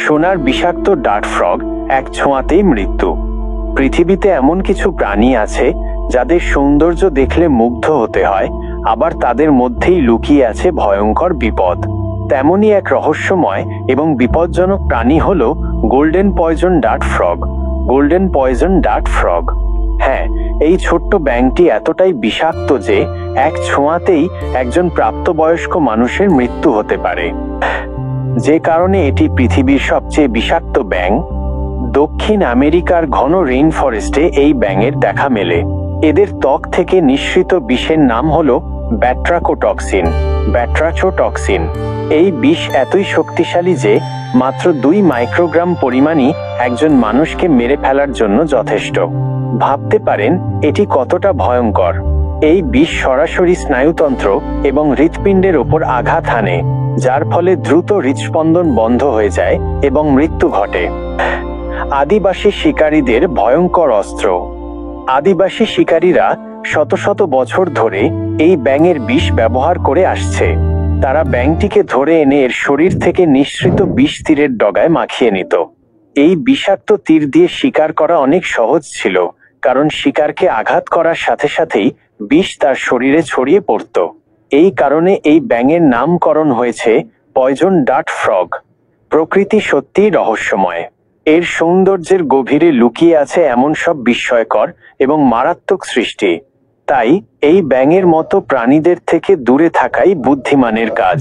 সোনার বিষাক্ত dirt frog এক ছোঁয়াতেই মৃত্যু। পৃথিবীতে এমন কিছু প্রাণী আছে যাদের সৌন্দর্য দেখলে মুগ্ধ হতে হয়, আবার তাদের মধ্যেই লুকিয়ে আছে ভয়ঙ্কর বিপদ। তেমনই এক রহস্যময় এবং বিপজ্জনক প্রাণী হলো golden poison dart frog. Golden poison dart frog, হ্যাঁ, এই ছোট্ট ব্যাঙটি এতটাই বিষাক্ত যে এক ছোঁয়াতেই একজন প্রাপ্তবয়স্ক মানুষের মৃত্যু হতে পারে। যে কারণে এটি পৃথিবীর সবচেয়ে বিষাক্ত ব্যাঙ। দক্ষিণ আমেরিকার ঘন রেইন ফরেস্টে এই ব্যাঙের দেখা মেলে। এদের ত্বক থেকে নিঃসৃত বিষের নাম হলো ব্যাট্রাচোটক্সিন। এই বিষ এতই শক্তিশালী যে মাত্র 2 মাইক্রোগ্রাম পরিমাণই একজন মানুষকে মেরে ফেলার জন্য যথেষ্ট। ভাবতে পারেন এটি কতটা ভয়ঙ্কর। এই বিষ সরাসরি স্নায়ুতন্ত্র এবং হৃৎপিণ্ডের ওপর আঘাত হানে, যার ফলে দ্রুত হৃৎস্পন্দন বন্ধ হয়ে যায় এবং মৃত্যু ঘটে। আদিবাসী শিকারীদের ভয়ঙ্কর অস্ত্র। আদিবাসী শিকারীরা শত শত বছর ধরে এই ব্যাঙের বিষ ব্যবহার করে আসছে। তারা ব্যাঙটিকে ধরে এনে এর শরীর থেকে নিঃসৃত বিষ তীরের ডগায় মাখিয়ে নিত। এই বিষাক্ত তীর দিয়ে শিকার করা অনেক সহজ ছিল, কারণ শিকারকে আঘাত করার সাথে সাথেই বিষ তার শরীরে ছড়িয়ে পড়ত। এই কারণে এই ব্যাঙের নামকরণ হয়েছে পয়জন ডার্ট ফ্রগ। প্রকৃতি সত্যিই রহস্যময়। এর সৌন্দর্যের গভীরে লুকিয়ে আছে এমন সব বিস্ময়কর এবং মারাত্মক সৃষ্টি। তাই এই ব্যাঙের মতো প্রাণীদের থেকে দূরে থাকাই বুদ্ধিমানের কাজ।